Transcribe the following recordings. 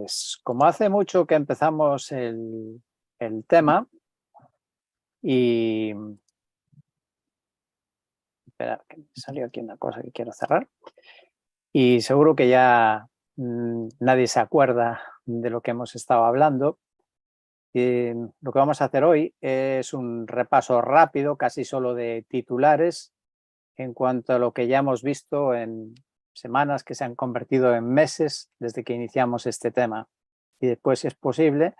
Pues como hace mucho que empezamos el tema y... Espera, que me salió aquí una cosa que quiero cerrar. Y seguro que ya nadie se acuerda de lo que hemos estado hablando. Lo que vamos a hacer hoy es un repaso rápido, casi solo de titulares, en cuanto a lo que ya hemos visto en semanas que se han convertido en meses desde que iniciamos este tema. Y después, si es posible,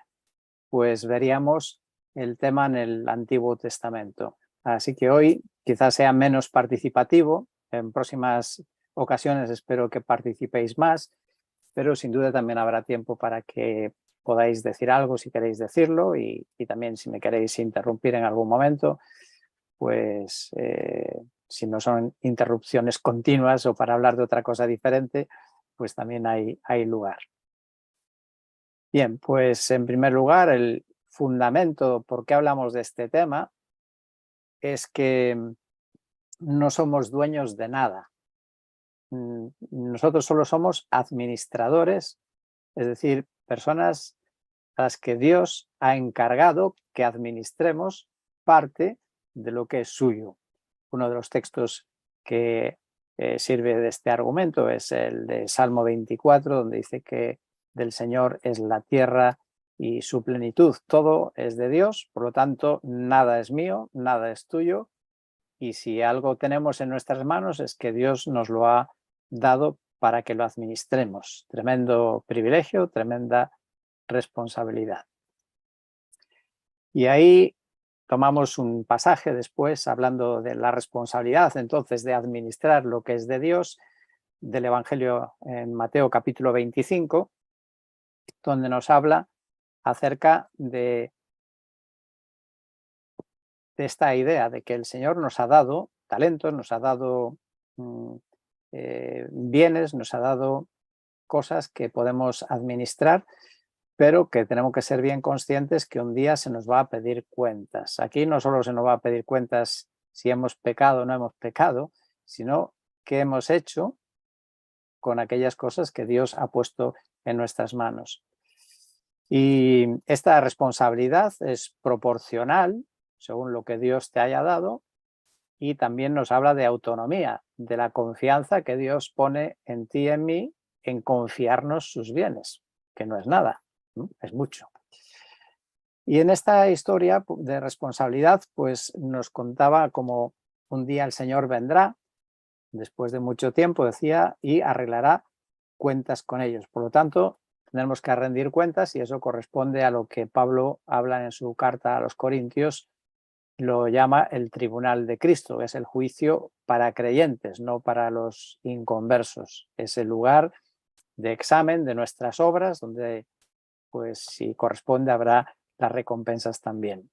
pues veríamos el tema en el Antiguo Testamento. Así que hoy quizás sea menos participativo, en próximas ocasiones espero que participéis más, pero sin duda también habrá tiempo para que podáis decir algo si queréis decirlo y también si me queréis interrumpir en algún momento, pues si no son interrupciones continuas o para hablar de otra cosa diferente, pues también hay lugar. Bien, pues en primer lugar, el fundamento por qué hablamos de este tema es que no somos dueños de nada. Nosotros solo somos administradores, es decir, personas a las que Dios ha encargado que administremos parte de lo que es suyo. Uno de los textos que sirve de este argumento es el de Salmo 24, donde dice que del Señor es la tierra y su plenitud. Todo es de Dios, por lo tanto, nada es mío, nada es tuyo. Y si algo tenemos en nuestras manos es que Dios nos lo ha dado para que lo administremos. Tremendo privilegio, tremenda responsabilidad. Y ahí tomamos un pasaje después hablando de la responsabilidad entonces de administrar lo que es de Dios, del Evangelio en Mateo capítulo 25, donde nos habla acerca de esta idea de que el Señor nos ha dado talentos, nos ha dado bienes, nos ha dado cosas que podemos administrar, pero que tenemos que ser bien conscientes que un día se nos va a pedir cuentas. Aquí no solo se nos va a pedir cuentas si hemos pecado o no hemos pecado, sino qué hemos hecho con aquellas cosas que Dios ha puesto en nuestras manos. Y esta responsabilidad es proporcional según lo que Dios te haya dado y también nos habla de autonomía, de la confianza que Dios pone en ti y en mí en confiarnos sus bienes, que no es nada, ¿no? Es mucho. Y en esta historia de responsabilidad, pues nos contaba cómo un día el Señor vendrá, después de mucho tiempo, decía, y arreglará cuentas con ellos. Por lo tanto, tenemos que rendir cuentas y eso corresponde a lo que Pablo habla en su carta a los Corintios, lo llama el tribunal de Cristo, es el juicio para creyentes, no para los inconversos. Es el lugar de examen de nuestras obras, donde, pues, si corresponde, habrá las recompensas también.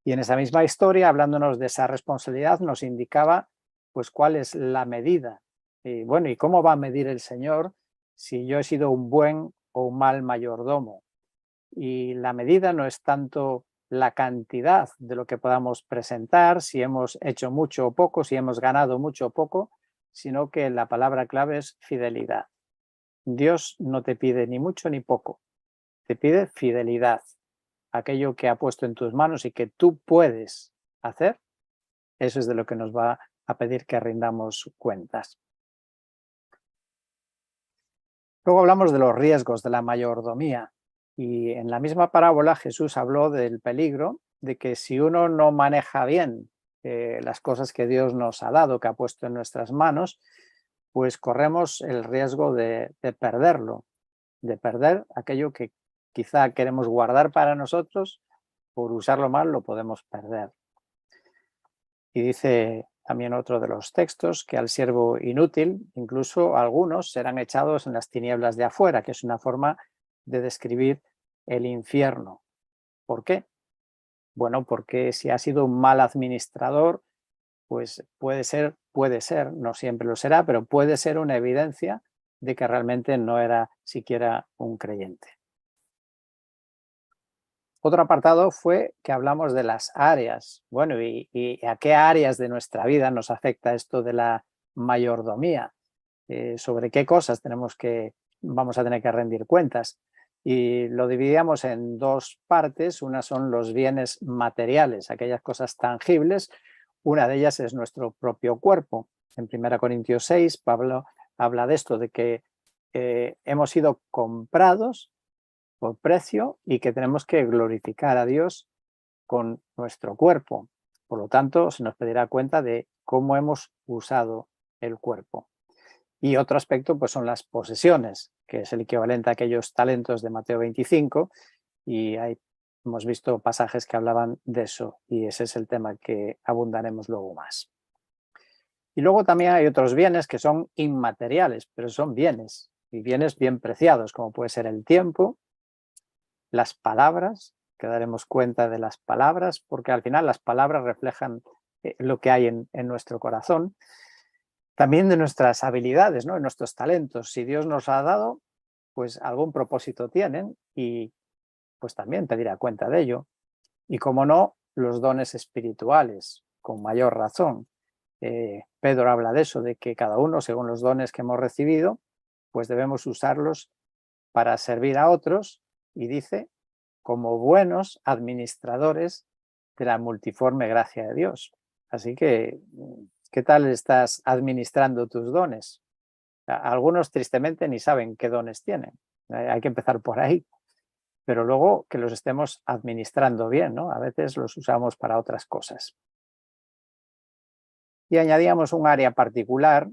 Y en esa misma historia, hablándonos de esa responsabilidad, nos indicaba pues cuál es la medida. Y bueno, ¿y cómo va a medir el Señor si yo he sido un buen o un mal mayordomo? Y la medida no es tanto la cantidad de lo que podamos presentar, si hemos hecho mucho o poco, si hemos ganado mucho o poco, sino que la palabra clave es fidelidad. Dios no te pide ni mucho ni poco, te pide fidelidad. Aquello que ha puesto en tus manos y que tú puedes hacer, eso es de lo que nos va a pedir que rindamos cuentas. Luego hablamos de los riesgos de la mayordomía y en la misma parábola Jesús habló del peligro de que si uno no maneja bien las cosas que Dios nos ha dado, que ha puesto en nuestras manos, pues corremos el riesgo de perderlo, de perder aquello que quizá queremos guardar para nosotros, por usarlo mal lo podemos perder. Y dice también otro de los textos que al siervo inútil, incluso algunos serán echados en las tinieblas de afuera, que es una forma de describir el infierno. ¿Por qué? Bueno, porque si ha sido un mal administrador, pues puede ser, no siempre lo será, pero puede ser una evidencia de que realmente no era siquiera un creyente. Otro apartado fue que hablamos de las áreas. Bueno, ¿y a qué áreas de nuestra vida nos afecta esto de la mayordomía? ¿Sobre qué cosas tenemos que vamos a tener que rendir cuentas. Y lo dividíamos en dos partes. Una son los bienes materiales, aquellas cosas tangibles. Una de ellas es nuestro propio cuerpo. En 1 Corintios 6, Pablo habla de esto, de que hemos sido comprados por precio y que tenemos que glorificar a Dios con nuestro cuerpo. Por lo tanto, se nos pedirá cuenta de cómo hemos usado el cuerpo. Y otro aspecto pues son las posesiones, que es el equivalente a aquellos talentos de Mateo 25, y ahí hemos visto pasajes que hablaban de eso, y ese es el tema que abundaremos luego más. Y luego también hay otros bienes que son inmateriales, pero son bienes, y bienes bien preciados, como puede ser el tiempo, las palabras, que daremos cuenta de las palabras, porque al final las palabras reflejan lo que hay en nuestro corazón. También de nuestras habilidades, ¿no? De nuestros talentos. Si Dios nos ha dado, pues algún propósito tienen y pues también pedirá cuenta de ello. Y como no, los dones espirituales, con mayor razón. Pedro habla de eso, de que cada uno, según los dones que hemos recibido, pues debemos usarlos para servir a otros, y dice, como buenos administradores de la multiforme gracia de Dios. Así que, ¿qué tal estás administrando tus dones? Algunos tristemente ni saben qué dones tienen. Hay que empezar por ahí. Pero luego que los estemos administrando bien, ¿no? A veces los usamos para otras cosas. Y añadíamos un área particular,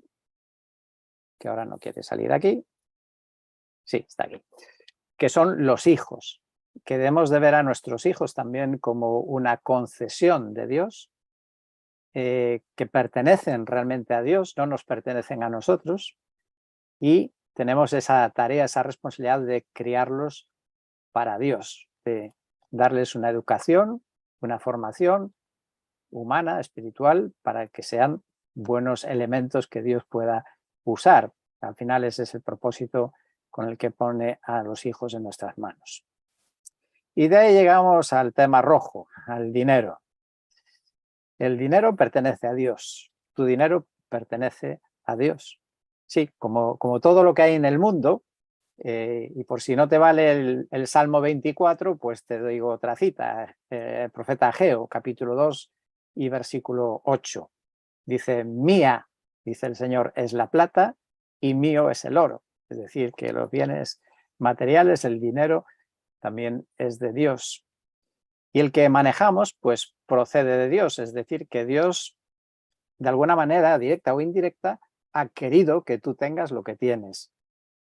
que ahora no quiere salir aquí. Sí, está aquí. Que son los hijos, que debemos de ver a nuestros hijos también como una concesión de Dios, que pertenecen realmente a Dios, no nos pertenecen a nosotros, y tenemos esa tarea, esa responsabilidad de criarlos para Dios, de darles una educación, una formación humana, espiritual, para que sean buenos elementos que Dios pueda usar. Al final ese es el propósito con el que pone a los hijos en nuestras manos. Y de ahí llegamos al tema rojo, al dinero. El dinero pertenece a Dios, tu dinero pertenece a Dios. Sí, como todo lo que hay en el mundo, y por si no te vale el Salmo 24, pues te digo otra cita, el profeta Ageo, capítulo 2 y versículo 8. Dice, mía, dice el Señor, es la plata y mío es el oro. Es decir, que los bienes materiales, el dinero, también es de Dios. Y el que manejamos, pues procede de Dios, es decir, que Dios, de alguna manera, directa o indirecta, ha querido que tú tengas lo que tienes.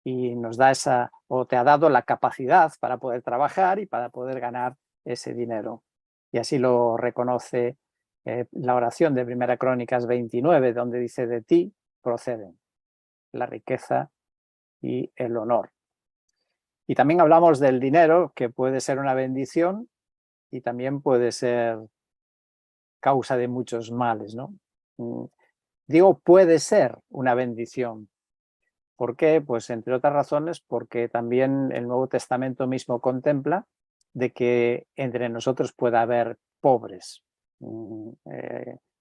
Y nos da esa, o te ha dado la capacidad para poder trabajar y para poder ganar ese dinero. Y así lo reconoce la oración de 1 Crónicas 29, donde dice, de ti proceden la riqueza y el honor. Y también hablamos del dinero, que puede ser una bendición y también puede ser causa de muchos males, ¿no? Digo, puede ser una bendición. ¿Por qué? Pues entre otras razones porque también el Nuevo Testamento mismo contempla de que entre nosotros pueda haber pobres.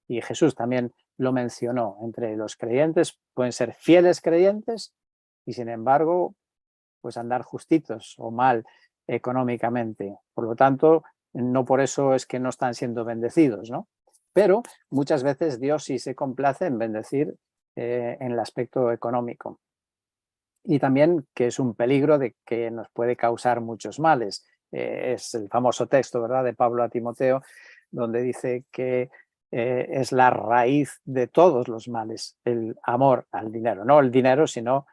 Y Jesús también lo mencionó. Entre los creyentes pueden ser fieles creyentes y sin embargo pues andar justitos o mal económicamente. Por lo tanto, no por eso es que no están siendo bendecidos, ¿no? Pero muchas veces Dios sí se complace en bendecir en el aspecto económico. Y también que es un peligro de que nos puede causar muchos males. Es el famoso texto, ¿verdad?, de Pablo a Timoteo, donde dice que es la raíz de todos los males, el amor al dinero. No el dinero, sino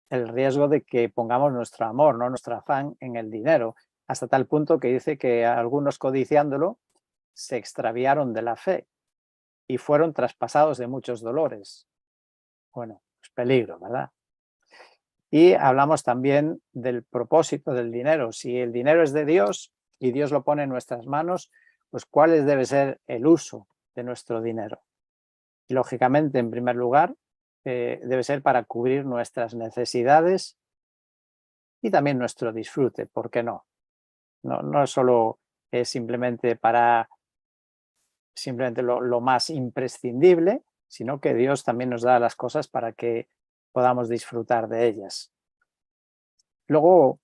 el riesgo de que pongamos nuestro amor, no nuestro afán en el dinero, hasta tal punto que dice que algunos codiciándolo se extraviaron de la fe y fueron traspasados de muchos dolores. Bueno, es peligro, ¿verdad? Y hablamos también del propósito del dinero. Si el dinero es de Dios y Dios lo pone en nuestras manos, pues ¿cuál debe ser el uso de nuestro dinero? Y lógicamente, en primer lugar, debe ser para cubrir nuestras necesidades y también nuestro disfrute, ¿por qué no? No solo es simplemente para lo más imprescindible, sino que Dios también nos da las cosas para que podamos disfrutar de ellas. Luego,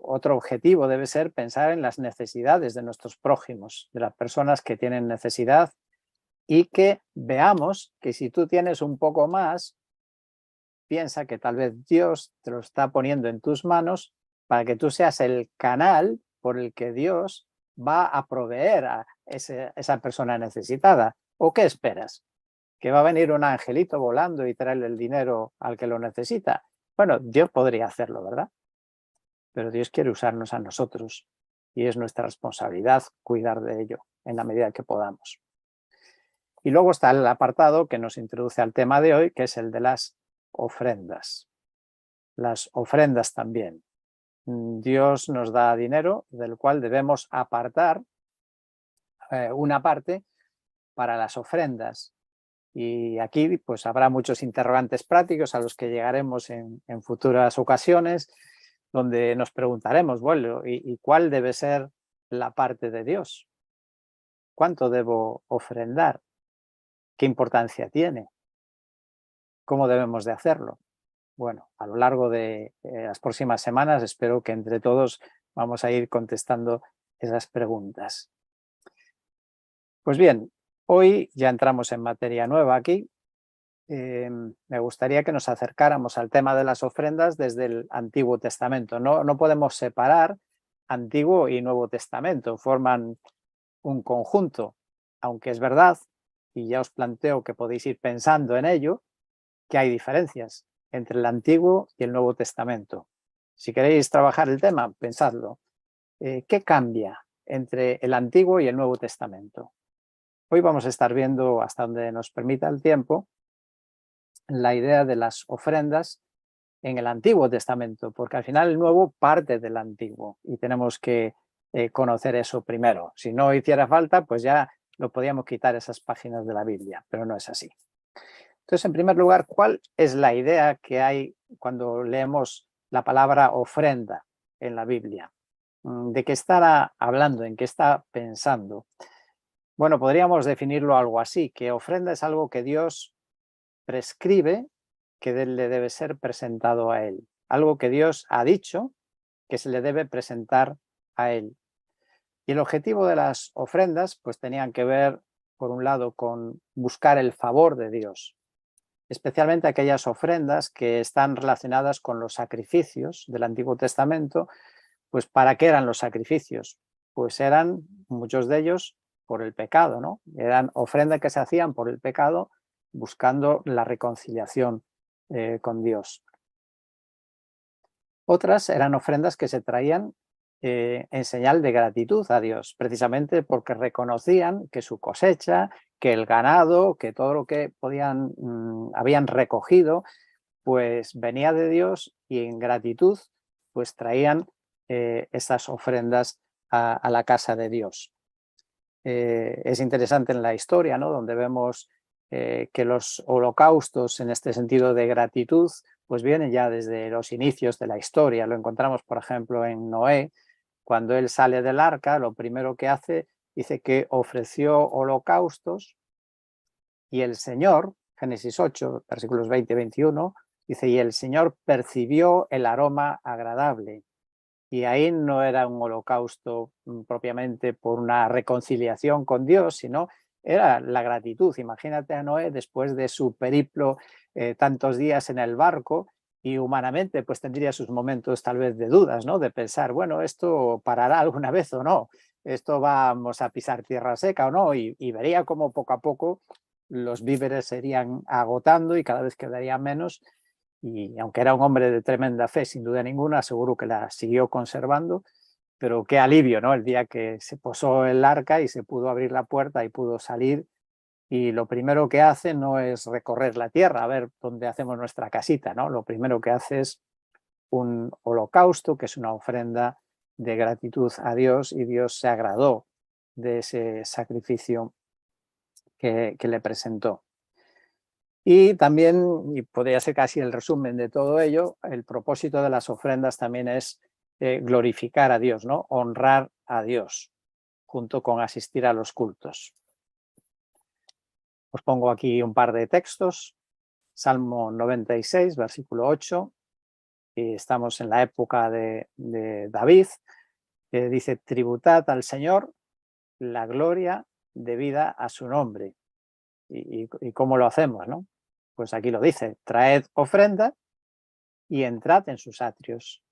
otro objetivo debe ser pensar en las necesidades de nuestros prójimos, de las personas que tienen necesidad, y que veamos que si tú tienes un poco más, piensa que tal vez Dios te lo está poniendo en tus manos para que tú seas el canal por el que Dios va a proveer a esa persona necesitada. ¿O qué esperas? ¿Que va a venir un angelito volando y traerle el dinero al que lo necesita? Bueno, Dios podría hacerlo, ¿verdad? Pero Dios quiere usarnos a nosotros y es nuestra responsabilidad cuidar de ello en la medida que podamos. Y luego está el apartado que nos introduce al tema de hoy, que es el de las ofrendas. Las ofrendas también. Dios nos da dinero del cual debemos apartar una parte para las ofrendas. Y aquí pues habrá muchos interrogantes prácticos a los que llegaremos en futuras ocasiones, donde nos preguntaremos, bueno, ¿y cuál debe ser la parte de Dios? ¿Cuánto debo ofrendar? ¿Qué importancia tiene? ¿Cómo debemos de hacerlo? Bueno, a lo largo de las próximas semanas espero que entre todos vamos a ir contestando esas preguntas. Pues bien, hoy ya entramos en materia nueva aquí. Me gustaría que nos acercáramos al tema de las ofrendas desde el Antiguo Testamento. No podemos separar Antiguo y Nuevo Testamento, forman un conjunto, aunque es verdad, y ya os planteo que podéis ir pensando en ello, que hay diferencias entre el Antiguo y el Nuevo Testamento. Si queréis trabajar el tema, pensadlo. ¿Qué cambia entre el Antiguo y el Nuevo Testamento? Hoy vamos a estar viendo, hasta donde nos permita el tiempo, la idea de las ofrendas en el Antiguo Testamento, porque al final el Nuevo parte del Antiguo y tenemos que conocer eso primero. Si no hiciera falta, pues ya lo podíamos quitar esas páginas de la Biblia, pero no es así. Entonces, en primer lugar, ¿cuál es la idea que hay cuando leemos la palabra ofrenda en la Biblia? ¿De qué estará hablando? ¿En qué está pensando? Bueno, podríamos definirlo algo así, que ofrenda es algo que Dios prescribe que le debe ser presentado a Él. Algo que Dios ha dicho que se le debe presentar a Él. Y el objetivo de las ofrendas, pues tenían que ver, por un lado, con buscar el favor de Dios, especialmente aquellas ofrendas que están relacionadas con los sacrificios del Antiguo Testamento. Pues ¿para qué eran los sacrificios? Pues eran, muchos de ellos, por el pecado, ¿no? Eran ofrendas que se hacían por el pecado buscando la reconciliación con Dios. Otras eran ofrendas que se traían en señal de gratitud a Dios, precisamente porque reconocían que su cosecha, que el ganado, que todo lo que habían recogido, pues venía de Dios, y en gratitud pues traían esas ofrendas a la casa de Dios. Es interesante en la historia, ¿no? Donde vemos que los holocaustos, en este sentido de gratitud, pues vienen ya desde los inicios de la historia. Lo encontramos, por ejemplo, en Noé. Cuando él sale del arca, lo primero que hace, dice que ofreció holocaustos, y el Señor, Génesis 8, versículos 20 y 21, dice, y el Señor percibió el aroma agradable. Y ahí no era un holocausto propiamente por una reconciliación con Dios, sino era la gratitud. Imagínate a Noé después de su periplo, tantos días en el barco, y humanamente pues tendría sus momentos tal vez de dudas, ¿no? De pensar, bueno, ¿esto parará alguna vez o no? ¿Esto vamos a pisar tierra seca o no? Y vería cómo poco a poco los víveres se irían agotando y cada vez quedaría menos. Y aunque era un hombre de tremenda fe, sin duda ninguna, seguro que la siguió conservando, pero qué alivio, ¿no? El día que se posó el arca y se pudo abrir la puerta y pudo salir, y lo primero que hace no es recorrer la tierra a ver dónde hacemos nuestra casita, ¿no? Lo primero que hace es un holocausto, que es una ofrenda de gratitud a Dios, y Dios se agradó de ese sacrificio que le presentó. Y también, y podría ser casi el resumen de todo ello, el propósito de las ofrendas también es glorificar a Dios, ¿no? Honrar a Dios, junto con asistir a los cultos. Os pongo aquí un par de textos. Salmo 96, versículo 8. y estamos en la época de David, que dice: tributad al Señor la gloria debida a su nombre. ¿Y cómo lo hacemos, no? Pues aquí lo dice: traed ofrenda y entrad en sus atrios.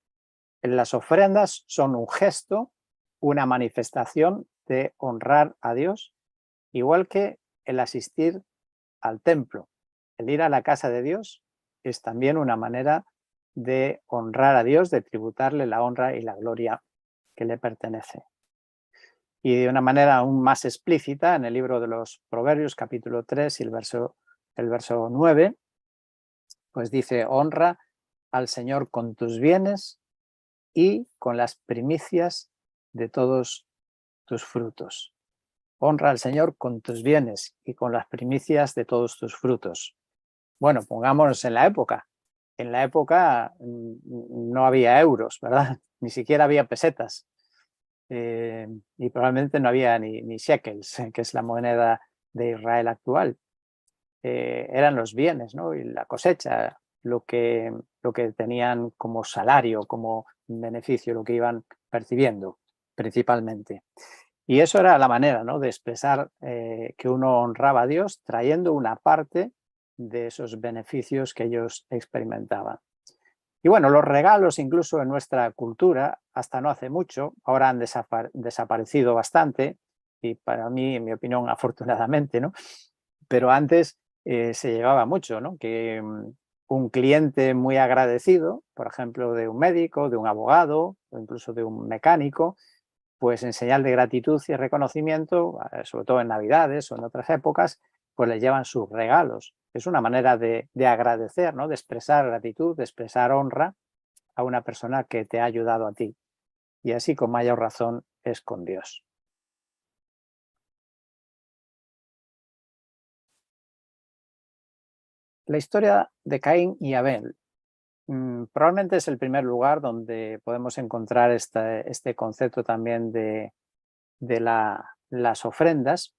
Las ofrendas son un gesto, una manifestación de honrar a Dios, igual que el asistir al templo. El ir a la casa de Dios es también una manera de honrar a Dios, de tributarle la honra y la gloria que le pertenece. Y de una manera aún más explícita, en el libro de los Proverbios, capítulo 3 y el verso 9, pues dice: honra al Señor con tus bienes y con las primicias de todos tus frutos. Honra al Señor con tus bienes y con las primicias de todos tus frutos. Bueno, pongámonos en la época. En la época no había euros, ¿verdad? Ni siquiera había pesetas. Y probablemente no había ni shekels, que es la moneda de Israel actual. Eran los bienes, ¿no? Y la cosecha, lo que tenían como salario, como beneficio, lo que iban percibiendo principalmente. Y eso era la manera, ¿no?, de expresar que uno honraba a Dios, trayendo una parte de esos beneficios que ellos experimentaban. Y bueno, los regalos, incluso en nuestra cultura, hasta no hace mucho, ahora han desaparecido bastante, y para mí, en mi opinión, afortunadamente, ¿no? Pero antes se llevaba mucho, ¿no? Que un cliente muy agradecido, por ejemplo, de un médico, de un abogado o incluso de un mecánico, pues en señal de gratitud y reconocimiento, sobre todo en Navidades o en otras épocas, pues les llevan sus regalos. Es una manera de agradecer, ¿no?, de expresar gratitud, de expresar honra a una persona que te ha ayudado a ti. Y así, con mayor razón, es con Dios. La historia de Caín y Abel probablemente es el primer lugar donde podemos encontrar este concepto también de las ofrendas,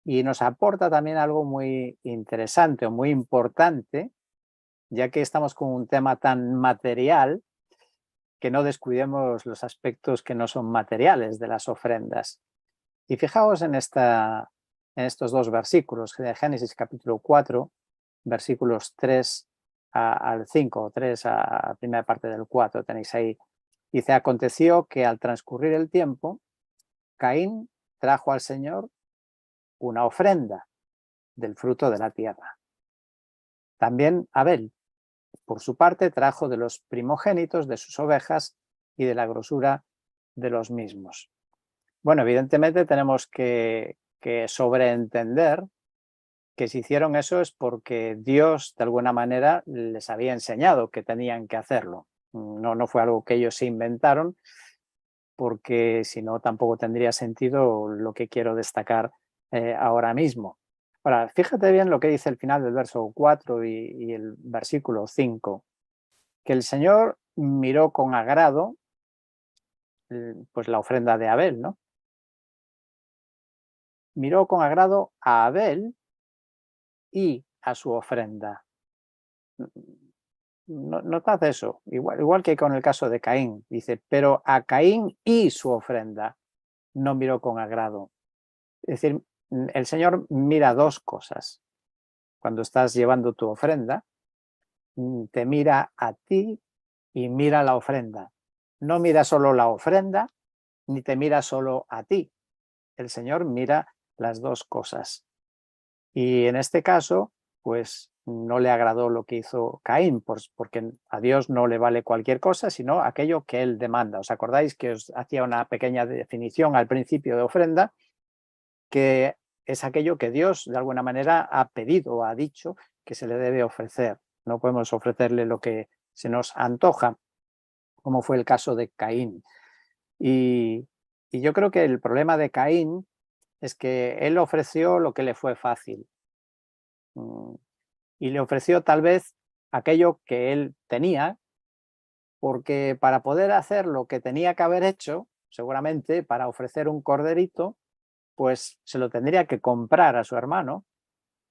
y nos aporta también algo muy interesante o muy importante, ya que estamos con un tema tan material, que no descuidemos los aspectos que no son materiales de las ofrendas. Y fijaos en estos dos versículos de Génesis capítulo 4, versículos 3 al 5, o 3 a la primera parte del 4, tenéis ahí. Dice: aconteció que al transcurrir el tiempo, Caín trajo al Señor una ofrenda del fruto de la tierra. También Abel, por su parte, trajo de los primogénitos de sus ovejas y de la grosura de los mismos. Bueno, evidentemente tenemos que sobreentender que si hicieron eso es porque Dios, de alguna manera, les había enseñado que tenían que hacerlo. No fue algo que ellos se inventaron, porque si no, tampoco tendría sentido lo que quiero destacar ahora mismo. Ahora, fíjate bien lo que dice el final del verso 4 y el versículo 5, que el Señor miró con agrado pues la ofrenda de Abel, ¿no? Miró con agrado a Abel y a su ofrenda. Notad eso, igual que con el caso de Caín, dice: pero a Caín y su ofrenda no miró con agrado. Es decir, el Señor mira dos cosas. Cuando estás llevando tu ofrenda, te mira a ti y mira la ofrenda. No mira solo la ofrenda, ni te mira solo a ti. El Señor mira las dos cosas. Y en este caso, pues no le agradó lo que hizo Caín, porque a Dios no le vale cualquier cosa, sino aquello que él demanda. ¿Os acordáis que os hacía una pequeña definición al principio de ofrenda? Que es aquello que Dios de alguna manera ha pedido o ha dicho que se le debe ofrecer. No podemos ofrecerle lo que se nos antoja, como fue el caso de Caín. Y yo creo que el problema de Caín es que él ofreció lo que le fue fácil. Y le ofreció tal vez aquello que él tenía, porque para poder hacer lo que tenía que haber hecho, seguramente para ofrecer un corderito, pues se lo tendría que comprar a su hermano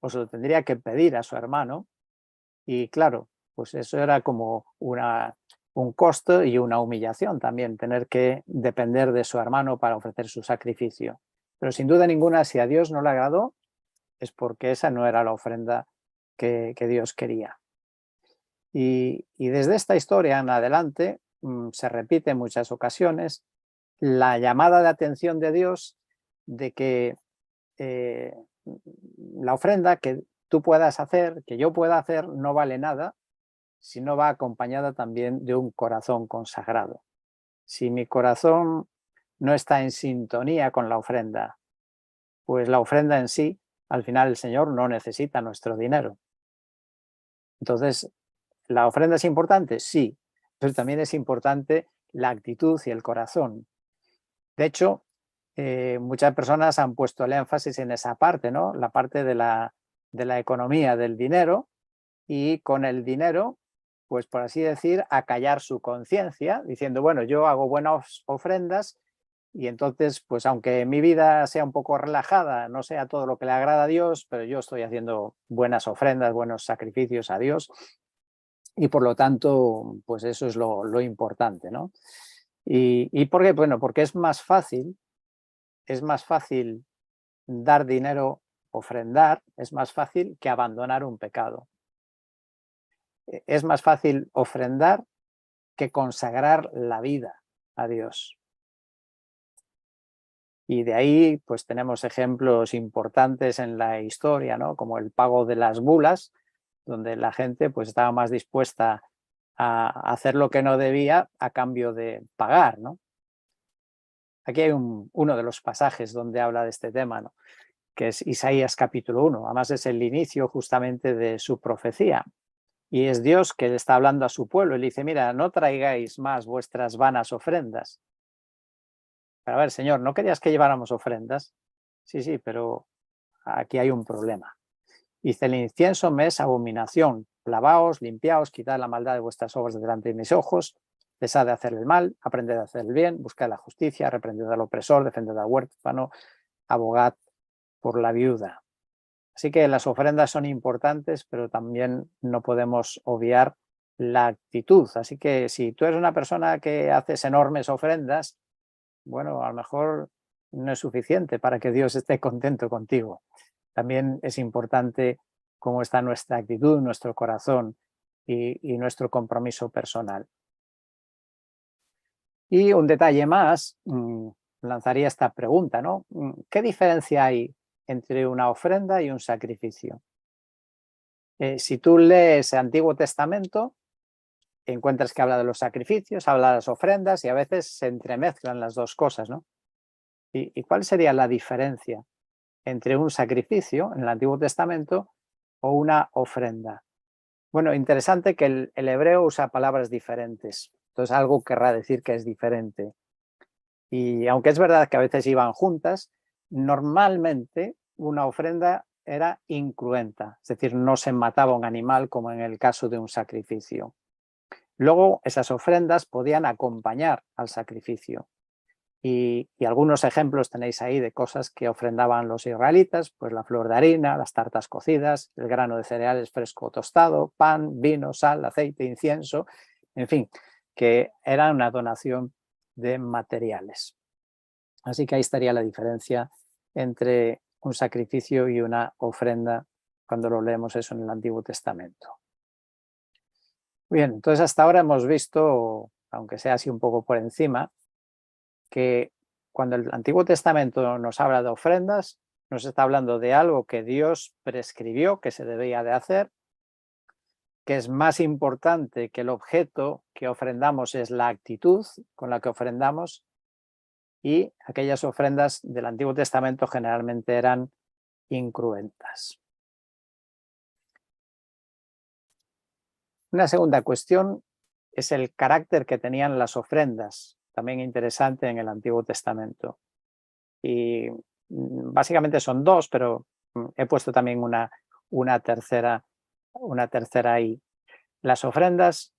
o se lo tendría que pedir a su hermano. Y claro, pues eso era como una un costo y una humillación también, tener que depender de su hermano para ofrecer su sacrificio. Pero sin duda ninguna, si a Dios no le agradó, es porque esa no era la ofrenda que Dios quería. Y desde esta historia en adelante se repite en muchas ocasiones la llamada de atención de Dios de que eh, la ofrenda que tú puedas hacer, que yo pueda hacer, no vale nada si no va acompañada también de un corazón consagrado. Si mi corazón no está en sintonía con la ofrenda, pues la ofrenda en sí, al final el Señor no necesita nuestro dinero. Entonces, ¿la ofrenda es importante? Sí, pero también es importante la actitud y el corazón. De hecho, muchas personas han puesto el énfasis en esa parte, ¿no? La parte de la economía del dinero, y con el dinero, pues por así decir, acallar su conciencia, diciendo, bueno, yo hago buenas ofrendas y entonces, pues aunque mi vida sea un poco relajada, no sea todo lo que le agrada a Dios, pero yo estoy haciendo buenas ofrendas, buenos sacrificios a Dios y por lo tanto, pues eso es lo importante, ¿no? ¿Y por qué? Bueno, porque es más fácil dar dinero, ofrendar, es más fácil que abandonar un pecado. Es más fácil ofrendar que consagrar la vida a Dios. Y de ahí pues tenemos ejemplos importantes en la historia, ¿no? Como el pago de las bulas, donde la gente pues estaba más dispuesta a hacer lo que no debía a cambio de pagar, ¿no? Aquí hay uno de los pasajes donde habla de este tema, ¿no? Que es Isaías capítulo 1. Además es el inicio justamente de su profecía. Y es Dios que le está hablando a su pueblo y le dice, mira, no traigáis más vuestras vanas ofrendas. Pero a ver, Señor, ¿no querías que lleváramos ofrendas? Sí, sí, pero aquí hay un problema. Dice, el incienso me es abominación. Lavaos, limpiaos, quitad la maldad de vuestras obras de delante de mis ojos, cesad de hacer el mal, aprended a hacer el bien, buscad la justicia, reprended al opresor, defended al huérfano, abogad por la viuda. Así que las ofrendas son importantes, pero también no podemos obviar la actitud. Así que si tú eres una persona que haces enormes ofrendas, bueno, a lo mejor no es suficiente para que Dios esté contento contigo. También es importante cómo está nuestra actitud, nuestro corazón y nuestro compromiso personal. Y un detalle más, lanzaría esta pregunta, ¿no? ¿Qué diferencia hay entre una ofrenda y un sacrificio? Si tú lees el Antiguo Testamento, encuentras que habla de los sacrificios, habla de las ofrendas y a veces se entremezclan las dos cosas, ¿no? ¿Y cuál sería la diferencia entre un sacrificio en el Antiguo Testamento o una ofrenda? Bueno, interesante que el hebreo usa palabras diferentes, entonces algo querrá decir que es diferente. Y aunque es verdad que a veces iban juntas, normalmente una ofrenda era incruenta, es decir, no se mataba un animal como en el caso de un sacrificio. Luego esas ofrendas podían acompañar al sacrificio. Y algunos ejemplos tenéis ahí de cosas que ofrendaban los israelitas, pues la flor de harina, las tartas cocidas, el grano de cereales fresco tostado, pan, vino, sal, aceite, incienso, en fin, que era una donación de materiales. Así que ahí estaría la diferencia entre un sacrificio y una ofrenda cuando lo leemos eso en el Antiguo Testamento. Bien, entonces hasta ahora hemos visto, aunque sea así un poco por encima, que cuando el Antiguo Testamento nos habla de ofrendas, nos está hablando de algo que Dios prescribió que se debía de hacer, que es más importante que el objeto que ofrendamos es la actitud con la que ofrendamos, y aquellas ofrendas del Antiguo Testamento generalmente eran incruentas. Una segunda cuestión es el carácter que tenían las ofrendas, también interesante en el Antiguo Testamento. Y básicamente son dos, pero he puesto también una tercera ahí. Las ofrendas,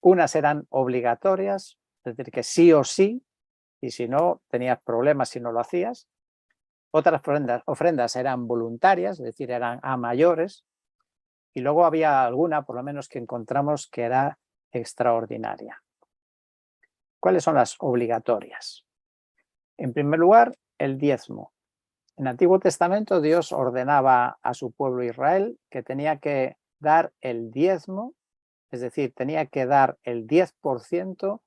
unas eran obligatorias, es decir, que sí o sí, y si no, tenías problemas si no lo hacías. Otras ofrendas eran voluntarias, es decir, eran a mayores. Y luego había alguna, por lo menos que encontramos, que era extraordinaria. ¿Cuáles son las obligatorias? En primer lugar, el diezmo. En el Antiguo Testamento Dios ordenaba a su pueblo Israel que tenía que dar el diezmo, es decir, tenía que dar el 10%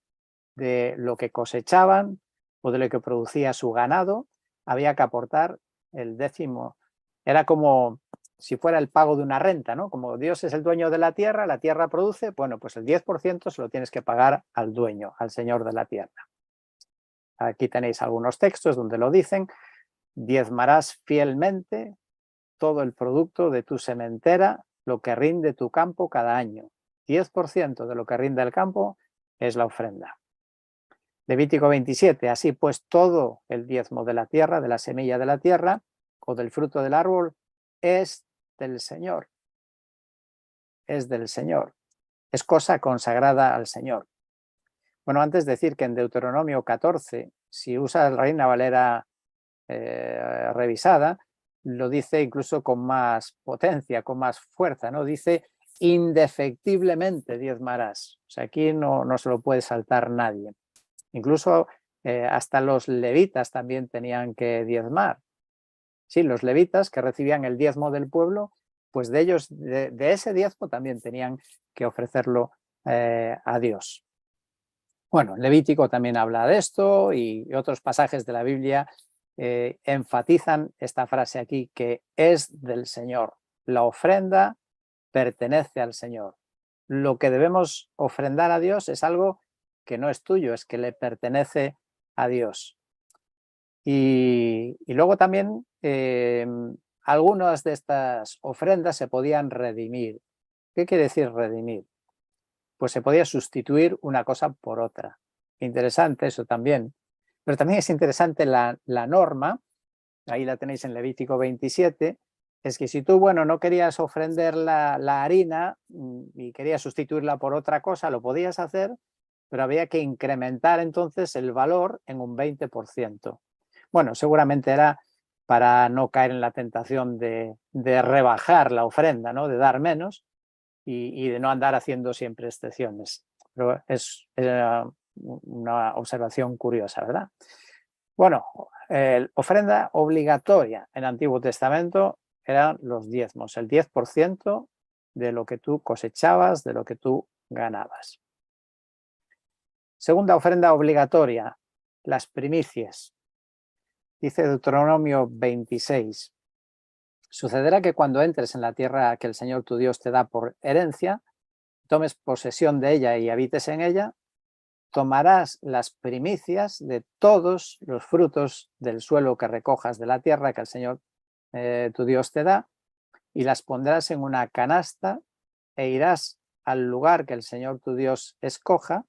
de lo que cosechaban o de lo que producía su ganado, había que aportar el décimo. Era como si fuera el pago de una renta, ¿no? Como Dios es el dueño de la tierra produce, bueno, pues el 10% se lo tienes que pagar al dueño, al señor de la tierra. Aquí tenéis algunos textos donde lo dicen: diezmarás fielmente todo el producto de tu sementera, lo que rinde tu campo cada año. 10% de lo que rinde el campo es la ofrenda. Levítico 27, así pues todo el diezmo de la tierra, de la semilla de la tierra o del fruto del árbol es del Señor. Es del Señor. Es cosa consagrada al Señor. Bueno, antes de decir que en Deuteronomio 14, si usas la Reina Valera revisada, lo dice incluso con más potencia, con más fuerza, ¿no? Dice indefectiblemente diezmarás. O sea, aquí no se lo puede saltar nadie. Incluso hasta los levitas también tenían que diezmar. Sí, los levitas que recibían el diezmo del pueblo, pues de ellos, de ese diezmo también tenían que ofrecerlo a Dios. Bueno, Levítico también habla de esto y otros pasajes de la Biblia enfatizan esta frase aquí, que es del Señor. La ofrenda pertenece al Señor. Lo que debemos ofrendar a Dios es algo que no es tuyo, es que le pertenece a Dios. Y luego también algunas de estas ofrendas se podían redimir. ¿Qué quiere decir redimir? Pues se podía sustituir una cosa por otra. Interesante eso también. Pero también es interesante la norma, ahí la tenéis en Levítico 27, es que si tú, bueno, no querías ofrender la harina y querías sustituirla por otra cosa, lo podías hacer, pero había que incrementar entonces el valor en un 20%. Bueno, seguramente era para no caer en la tentación de rebajar la ofrenda, ¿no? De dar menos y de no andar haciendo siempre excepciones. Pero es una observación curiosa, ¿verdad? Bueno, ofrenda obligatoria en el Antiguo Testamento eran los diezmos, el 10% de lo que tú cosechabas, de lo que tú ganabas. Segunda ofrenda obligatoria, las primicias. Dice Deuteronomio 26. Sucederá que cuando entres en la tierra que el Señor tu Dios te da por herencia, tomes posesión de ella y habites en ella, tomarás las primicias de todos los frutos del suelo que recojas de la tierra que el Señor tu Dios te da, y las pondrás en una canasta e irás al lugar que el Señor tu Dios escoja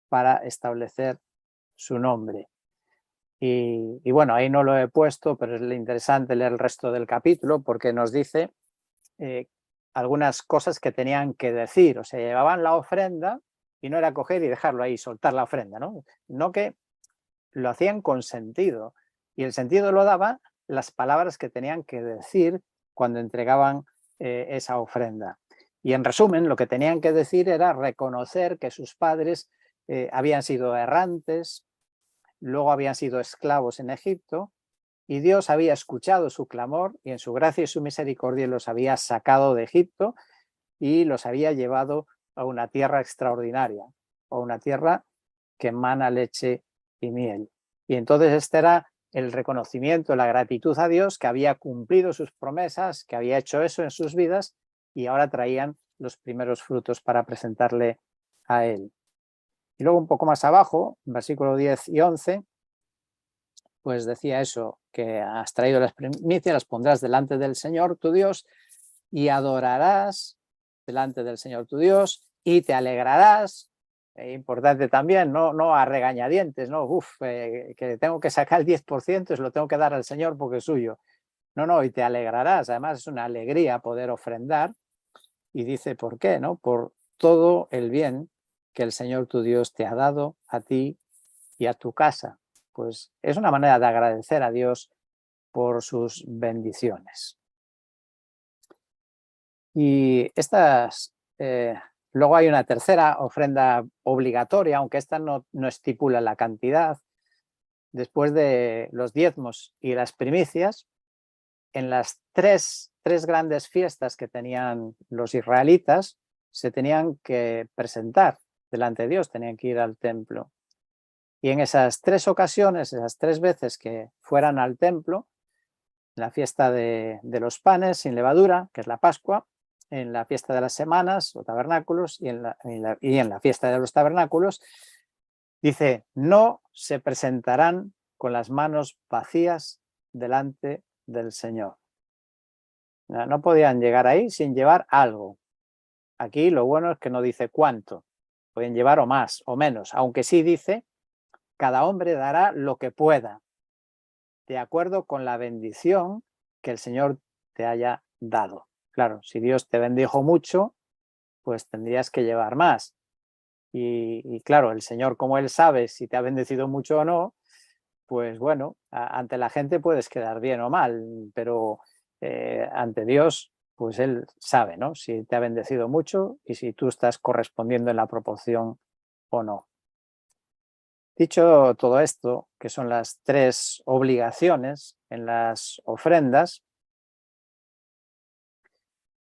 para establecer su nombre. Y bueno, ahí no lo he puesto, pero es interesante leer el resto del capítulo porque nos dice algunas cosas que tenían que decir. O sea, llevaban la ofrenda y no era coger y dejarlo ahí, soltar la ofrenda, ¿no? No, que lo hacían con sentido. Y el sentido lo daban las palabras que tenían que decir cuando entregaban esa ofrenda. Y en resumen, lo que tenían que decir era reconocer que sus padres habían sido errantes, luego habían sido esclavos en Egipto, y Dios había escuchado su clamor y en su gracia y su misericordia los había sacado de Egipto y los había llevado a una tierra extraordinaria, a una tierra que emana leche y miel. Y entonces este era el reconocimiento, la gratitud a Dios, que había cumplido sus promesas, que había hecho eso en sus vidas y ahora traían los primeros frutos para presentarle a Él. Y luego un poco más abajo, versículo 10 y 11, pues decía eso, que has traído las primicias, las pondrás delante del Señor tu Dios y adorarás delante del Señor tu Dios y te alegrarás. Importante también, no a regañadientes, ¿no? Que tengo que sacar el 10% y se lo tengo que dar al Señor porque es suyo. No, y te alegrarás. Además es una alegría poder ofrendar. Y dice, ¿por qué? ¿No? Por todo el bien que el Señor tu Dios te ha dado a ti y a tu casa. Pues es una manera de agradecer a Dios por sus bendiciones. Y estas, Luego hay una tercera ofrenda obligatoria, aunque esta no estipula la cantidad. Después de los diezmos y las primicias, en las tres grandes fiestas que tenían los israelitas, se tenían que presentar delante de Dios, tenían que ir al templo. Y en esas 3 ocasiones, esas 3 veces que fueran al templo, en la fiesta de los panes sin levadura, que es la Pascua, en la fiesta de las semanas o tabernáculos y en la fiesta de los tabernáculos, dice, no se presentarán con las manos vacías delante del Señor. No podían llegar ahí sin llevar algo. Aquí lo bueno es que no dice cuánto, pueden llevar o más o menos, aunque sí dice, cada hombre dará lo que pueda, de acuerdo con la bendición que el Señor te haya dado. Claro, si Dios te bendijo mucho, pues tendrías que llevar más. Y claro, el Señor, como Él sabe si te ha bendecido mucho o no, pues bueno, ante la gente puedes quedar bien o mal, pero ante Dios, pues Él sabe, ¿no? Si te ha bendecido mucho y si tú estás correspondiendo en la proporción o no. Dicho todo esto, que son las 3 obligaciones en las ofrendas,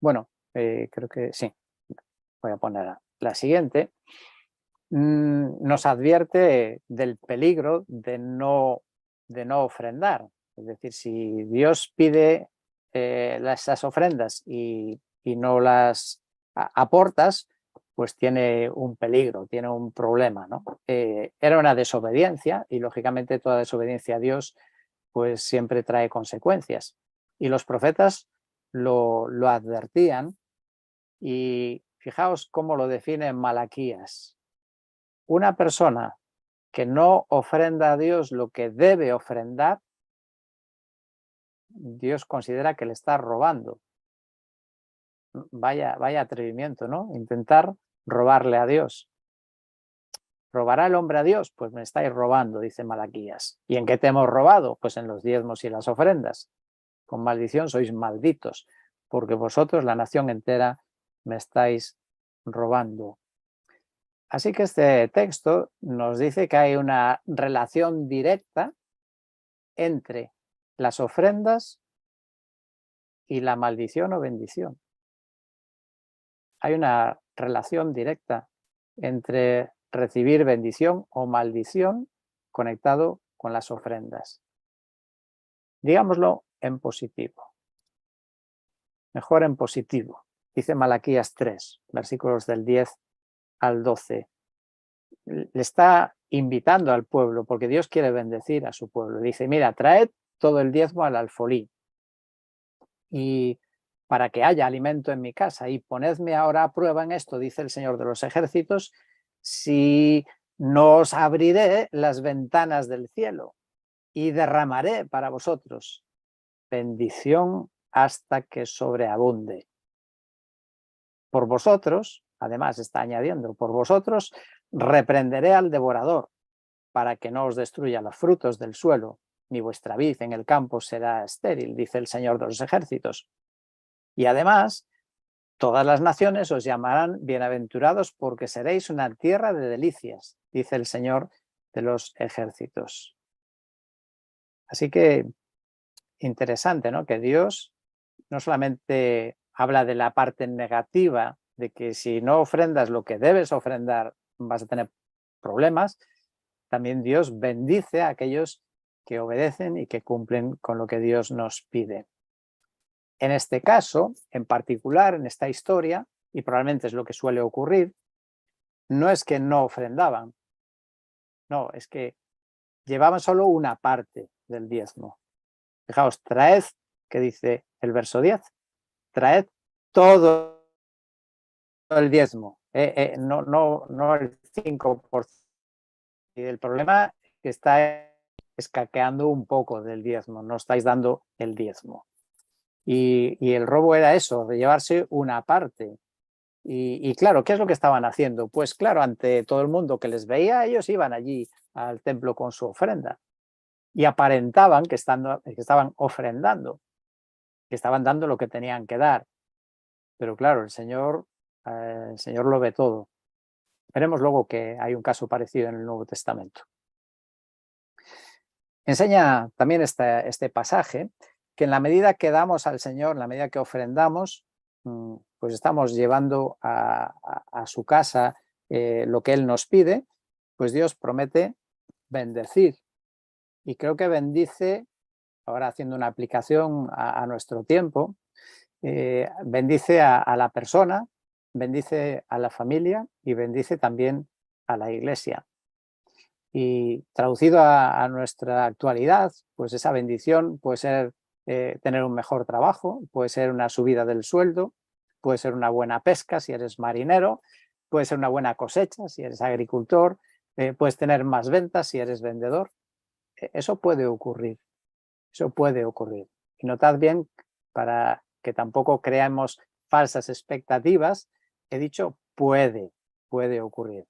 bueno, creo que sí, voy a poner la siguiente, nos advierte del peligro de no ofrendar. Es decir, si Dios pide esas ofrendas y no las aportas, pues tiene un peligro, tiene un problema, ¿no? Era una desobediencia y lógicamente toda desobediencia a Dios pues siempre trae consecuencias. Y los profetas lo advertían y fijaos cómo lo define Malaquías. Una persona que no ofrenda a Dios lo que debe ofrendar, Dios considera que le está robando. Vaya atrevimiento, ¿no? Intentar robarle a Dios. ¿Robará el hombre a Dios? Pues me estáis robando, dice Malaquías. ¿Y en qué te hemos robado? Pues en los diezmos y las ofrendas. Con maldición sois malditos, porque vosotros, la nación entera, me estáis robando. Así que este texto nos dice que hay una relación directa entre las ofrendas y la maldición o bendición. Hay una relación directa entre recibir bendición o maldición conectado con las ofrendas. Digámoslo en positivo. Mejor en positivo. Dice Malaquías 3, versículos del 10 al 12. Le está invitando al pueblo, porque Dios quiere bendecir a su pueblo. Dice, mira, traed todo el diezmo al alfolí y para que haya alimento en mi casa, y ponedme ahora a prueba en esto, dice el Señor de los ejércitos, si no os abriré las ventanas del cielo y derramaré para vosotros bendición hasta que sobreabunde. Por vosotros, además está añadiendo, por vosotros reprenderé al devorador para que no os destruya los frutos del suelo, ni vuestra vid en el campo será estéril, dice el Señor de los ejércitos. Y además, todas las naciones os llamarán bienaventurados porque seréis una tierra de delicias, dice el Señor de los ejércitos. Así que interesante, ¿no? Que Dios no solamente habla de la parte negativa, de que si no ofrendas lo que debes ofrendar vas a tener problemas, también Dios bendice a aquellos que obedecen y que cumplen con lo que Dios nos pide. En este caso, en particular, en esta historia, y probablemente es lo que suele ocurrir, no es que no ofrendaban, no, es que llevaban solo una parte del diezmo. Fijaos, traed, que dice el verso 10, traed todo el diezmo, no el 5%. Y el problema es que está escaqueando un poco del diezmo, no estáis dando el diezmo. Y el robo era eso, de llevarse una parte. Y claro, ¿qué es lo que estaban haciendo? Pues claro, ante todo el mundo que les veía, ellos iban allí al templo con su ofrenda y aparentaban que estaban ofrendando, que estaban dando lo que tenían que dar. Pero claro, el Señor El Señor lo ve todo. Veremos luego que hay un caso parecido en el Nuevo Testamento. Enseña también este pasaje que en la medida que damos al Señor, en la medida que ofrendamos, pues estamos llevando a su casa lo que Él nos pide, pues Dios promete bendecir. Y creo que bendice, ahora haciendo una aplicación a nuestro tiempo, bendice a la persona, bendice a la familia y bendice también a la iglesia. Y traducido a nuestra actualidad, pues esa bendición puede ser tener un mejor trabajo, puede ser una subida del sueldo, puede ser una buena pesca si eres marinero, puede ser una buena cosecha si eres agricultor, puedes tener más ventas si eres vendedor. Eso puede ocurrir, eso puede ocurrir. Y notad bien, para que tampoco creamos falsas expectativas, he dicho puede ocurrir.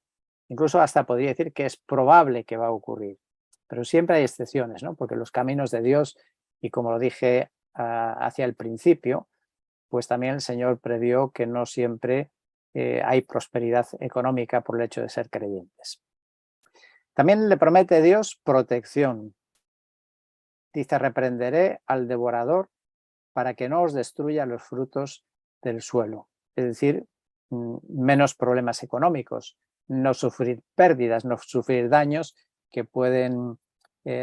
Incluso hasta podría decir que es probable que va a ocurrir. Pero siempre hay excepciones, ¿no? Porque los caminos de Dios, y como lo dije hacia el principio, pues también el Señor previó que no siempre hay prosperidad económica por el hecho de ser creyentes. También le promete Dios protección. Dice, reprenderé al devorador para que no os destruya los frutos del suelo. Es decir, menos problemas económicos, no sufrir pérdidas, no sufrir daños que pueden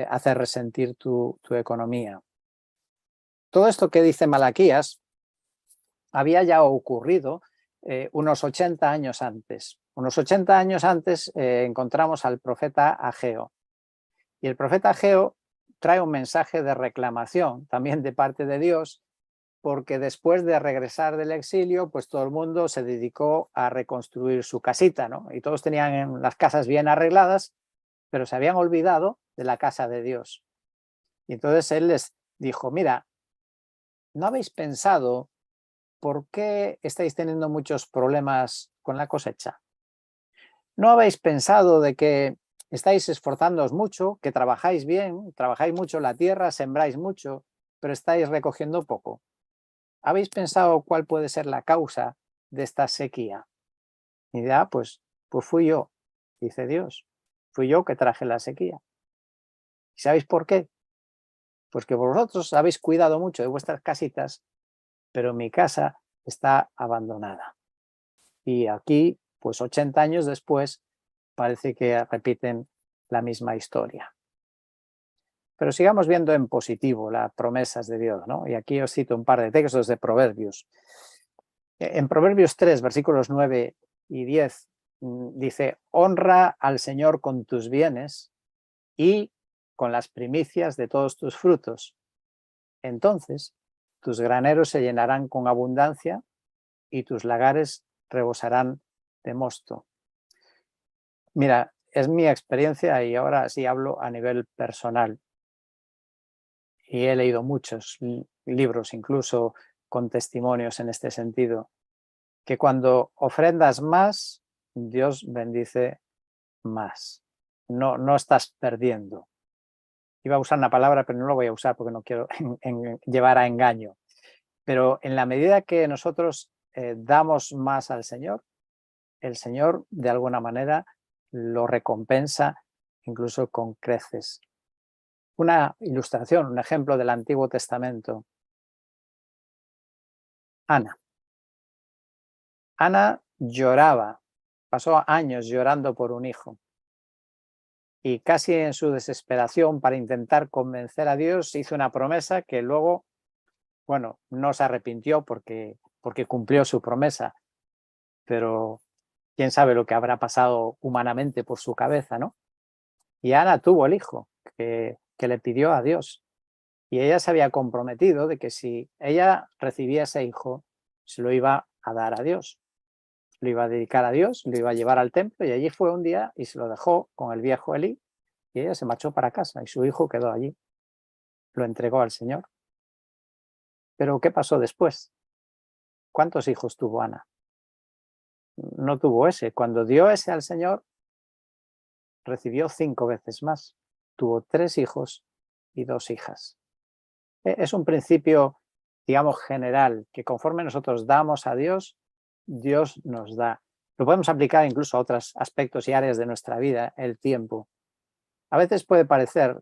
hacer resentir tu economía. Todo esto que dice Malaquías había ya ocurrido unos 80 años antes. Unos 80 años antes encontramos al profeta Ageo. Y el profeta Ageo trae un mensaje de reclamación también de parte de Dios, porque después de regresar del exilio, pues todo el mundo se dedicó a reconstruir su casita, ¿no? Y todos tenían las casas bien arregladas, pero se habían olvidado de la casa de Dios. Y entonces él les dijo, mira, ¿no habéis pensado por qué estáis teniendo muchos problemas con la cosecha? ¿No habéis pensado de que estáis esforzándoos mucho, que trabajáis bien, trabajáis mucho la tierra, sembráis mucho, pero estáis recogiendo poco? ¿Habéis pensado cuál puede ser la causa de esta sequía? Y ya, pues fui yo, dice Dios. Fui yo que traje la sequía. ¿Y sabéis por qué? Pues que vosotros habéis cuidado mucho de vuestras casitas, pero mi casa está abandonada. Y aquí, pues 80 años después, parece que repiten la misma historia. Pero sigamos viendo en positivo las promesas de Dios, ¿no? Y aquí os cito un par de textos de Proverbios. En Proverbios 3, versículos 9 y 10, dice, honra al Señor con tus bienes y con las primicias de todos tus frutos. Entonces tus graneros se llenarán con abundancia y tus lagares rebosarán de mosto. Mira, es mi experiencia y ahora sí hablo a nivel personal. Y he leído muchos libros, incluso con testimonios en este sentido, que cuando ofrendas más, Dios bendice más. No estás perdiendo. Iba a usar una palabra, pero no lo voy a usar porque no quiero llevar a engaño. Pero en la medida que nosotros damos más al Señor, el Señor de alguna manera lo recompensa incluso con creces. Una ilustración, un ejemplo del Antiguo Testamento. Ana. Ana lloraba, pasó años llorando por un hijo. Y casi en su desesperación para intentar convencer a Dios, hizo una promesa que luego, bueno, no se arrepintió porque cumplió su promesa, pero quién sabe lo que habrá pasado humanamente por su cabeza, ¿no? Y Ana tuvo el hijo que le pidió a Dios. Y ella se había comprometido de que si ella recibía ese hijo, se lo iba a dar a Dios. Lo iba a dedicar a Dios, lo iba a llevar al templo y allí fue un día y se lo dejó con el viejo Elí y ella se marchó para casa y su hijo quedó allí. Lo entregó al Señor. Pero ¿qué pasó después? ¿Cuántos hijos tuvo Ana? No tuvo ese. Cuando dio ese al Señor, recibió 5 veces más. Tuvo 3 hijos y 2 hijas. Es un principio, digamos, general, que conforme nosotros damos a Dios, Dios nos da. Lo podemos aplicar incluso a otros aspectos y áreas de nuestra vida, el tiempo. A veces puede parecer,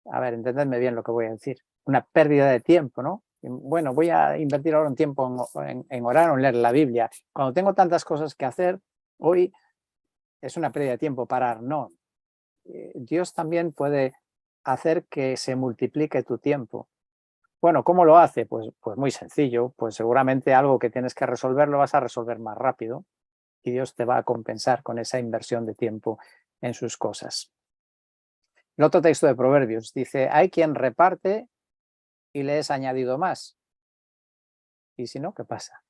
a ver, entendedme bien lo que voy a decir, una pérdida de tiempo, ¿no? Bueno, voy a invertir ahora un tiempo en orar o en leer la Biblia. Cuando tengo tantas cosas que hacer, hoy es una pérdida de tiempo parar. No. Dios también puede hacer que se multiplique tu tiempo. Bueno, ¿cómo lo hace? Pues muy sencillo. Pues seguramente algo que tienes que resolver lo vas a resolver más rápido y Dios te va a compensar con esa inversión de tiempo en sus cosas. El otro texto de Proverbios dice, hay quien reparte y le es añadido más. Y si no, ¿qué pasa?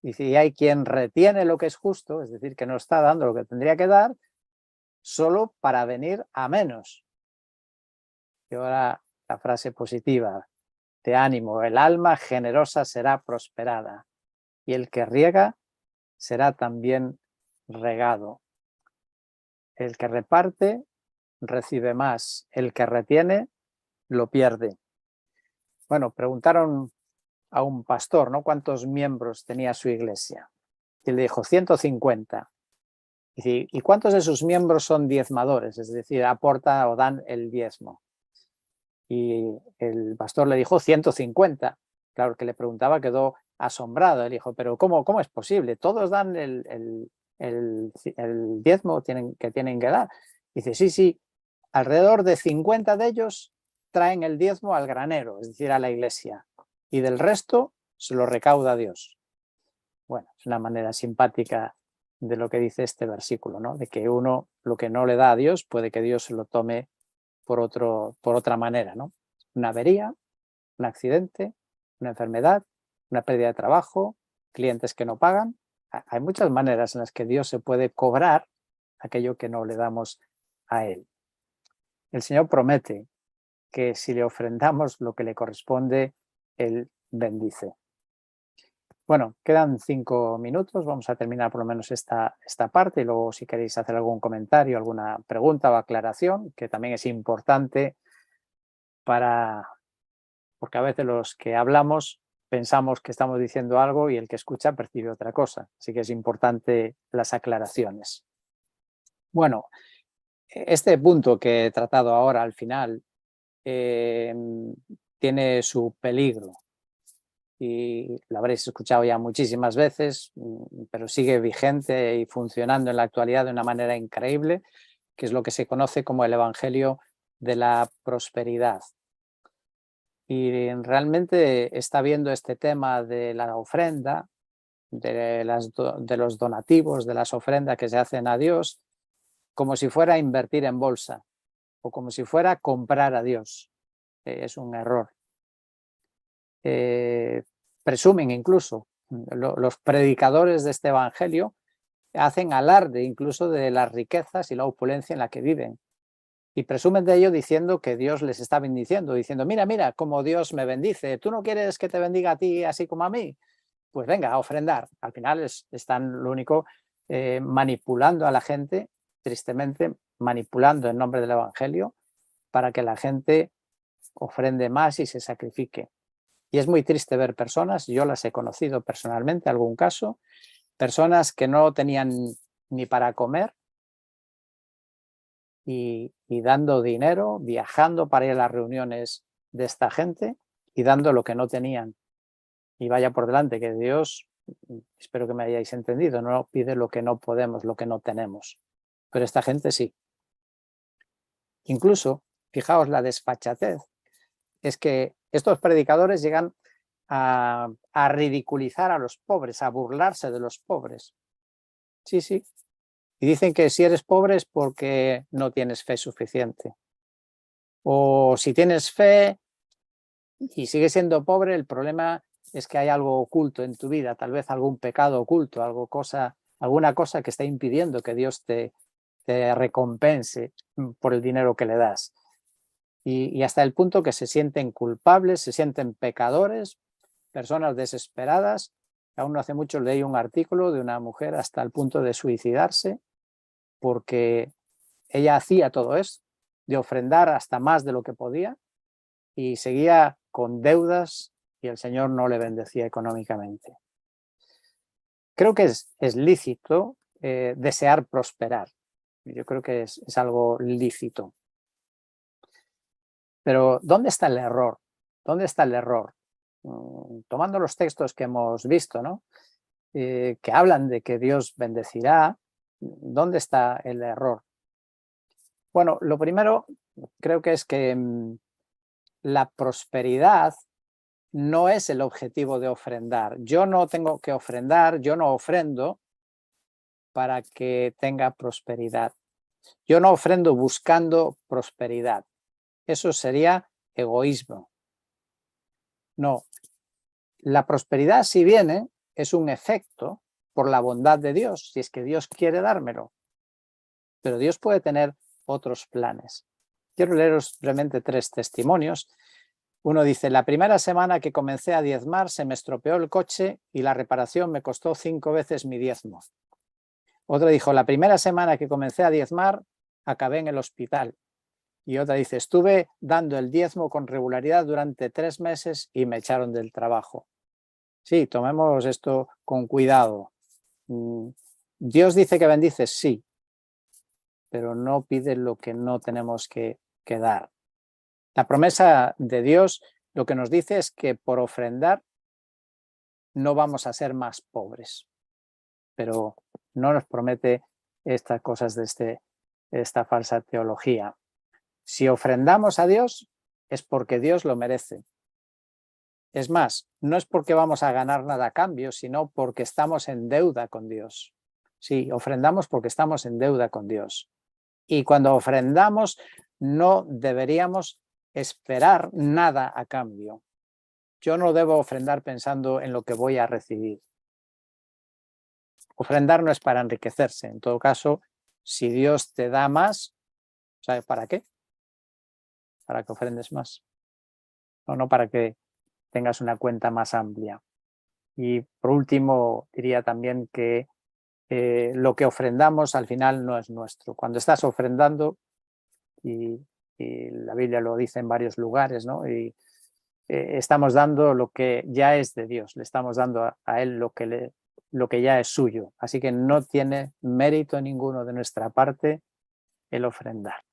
Dice, y hay quien retiene lo que es justo, es decir, que no está dando lo que tendría que dar, solo para venir a menos. Y ahora la frase positiva de ánimo, el alma generosa será prosperada y el que riega será también regado. El que reparte recibe más, el que retiene lo pierde. Bueno, preguntaron a un pastor, ¿no? ¿Cuántos miembros tenía su iglesia? Y le dijo 150. ¿Y cuántos de sus miembros son diezmadores? Es decir, aportan o dan el diezmo. Y el pastor le dijo 150. Claro, el que le preguntaba quedó asombrado. Él dijo, pero ¿cómo es posible? Todos dan el diezmo que tienen que dar. Dice, sí, alrededor de 50 de ellos traen el diezmo al granero, es decir, a la iglesia. Y del resto se lo recauda Dios. Bueno, es una manera simpática de lo que dice este versículo, ¿no? De que uno lo que no le da a Dios puede que Dios se lo tome por otra manera, ¿no? Una avería, un accidente, una enfermedad, una pérdida de trabajo, clientes que no pagan. Hay muchas maneras en las que Dios se puede cobrar aquello que no le damos a Él. El Señor promete que si le ofrendamos lo que le corresponde, Él bendice. Bueno, quedan 5 minutos, vamos a terminar por lo menos esta parte y luego si queréis hacer algún comentario, alguna pregunta o aclaración, que también es importante porque a veces los que hablamos pensamos que estamos diciendo algo y el que escucha percibe otra cosa, así que es importante las aclaraciones. Bueno, este punto que he tratado ahora al final tiene su peligro. Y lo habréis escuchado ya muchísimas veces, pero sigue vigente y funcionando en la actualidad de una manera increíble, que es lo que se conoce como el Evangelio de la prosperidad. Y realmente está viendo este tema de la ofrenda, de los donativos, de las ofrendas que se hacen a Dios, como si fuera invertir en bolsa o como si fuera comprar a Dios. Es un error. Presumen incluso, los predicadores de este evangelio hacen alarde incluso de las riquezas y la opulencia en la que viven y presumen de ello diciendo que Dios les está bendiciendo, diciendo mira cómo Dios me bendice, ¿tú no quieres que te bendiga a ti así como a mí? Pues venga, a ofrendar. Al final están lo único manipulando a la gente, tristemente manipulando en nombre del evangelio para que la gente ofrende más y se sacrifique. Y es muy triste ver personas, yo las he conocido personalmente, algún caso, personas que no tenían ni para comer y dando dinero, viajando para ir a las reuniones de esta gente y dando lo que no tenían. Y vaya por delante que Dios, espero que me hayáis entendido, no pide lo que no podemos, lo que no tenemos. Pero esta gente sí. Incluso, fijaos la desfachatez, es que estos predicadores llegan a ridiculizar a los pobres, a burlarse de los pobres. Sí. Y dicen que si eres pobre es porque no tienes fe suficiente. O si tienes fe y sigues siendo pobre, el problema es que hay algo oculto en tu vida, tal vez algún pecado oculto, alguna cosa que está impidiendo que Dios te recompense por el dinero que le das. Y hasta el punto que se sienten culpables, se sienten pecadores, personas desesperadas. Aún no hace mucho leí un artículo de una mujer hasta el punto de suicidarse porque ella hacía todo esto, de ofrendar hasta más de lo que podía y seguía con deudas y el Señor no le bendecía económicamente. creo que es lícito desear prosperar. Yo creo que es algo lícito. Pero ¿dónde está el error? ¿Dónde está el error? Tomando los textos que hemos visto, ¿no? Que hablan de que Dios bendecirá, ¿dónde está el error? Bueno, lo primero creo que es que la prosperidad no es el objetivo de ofrendar. Yo no tengo que ofrendar, yo no ofrendo para que tenga prosperidad. Yo no ofrendo buscando prosperidad. Eso sería egoísmo. No, la prosperidad, si viene, es un efecto por la bondad de Dios, si es que Dios quiere dármelo. Pero Dios puede tener otros planes. Quiero leeros brevemente 3 testimonios. Uno dice: la primera semana que comencé a diezmar se me estropeó el coche y la reparación me costó 5 veces mi diezmo. Otro dijo: la primera semana que comencé a diezmar acabé en el hospital. Y otra dice: estuve dando el diezmo con regularidad durante 3 meses y me echaron del trabajo. Sí, tomemos esto con cuidado. Dios dice que bendice, sí, pero no pide lo que no tenemos que dar. La promesa de Dios lo que nos dice es que por ofrendar no vamos a ser más pobres, pero no nos promete estas cosas de esta falsa teología. Si ofrendamos a Dios es porque Dios lo merece. Es más, no es porque vamos a ganar nada a cambio, sino porque estamos en deuda con Dios. Sí, ofrendamos porque estamos en deuda con Dios. Y cuando ofrendamos no deberíamos esperar nada a cambio. Yo no debo ofrendar pensando en lo que voy a recibir. Ofrendar no es para enriquecerse. En todo caso, si Dios te da más, ¿sabes para qué? Para que ofrendes más. No para que tengas una cuenta más amplia. Y por último, diría también que lo que ofrendamos al final no es nuestro. Cuando estás ofrendando, y la Biblia lo dice en varios lugares, ¿no? Y estamos dando lo que ya es de Dios, le estamos dando a Él lo que ya es suyo. Así que no tiene mérito ninguno de nuestra parte el ofrendar.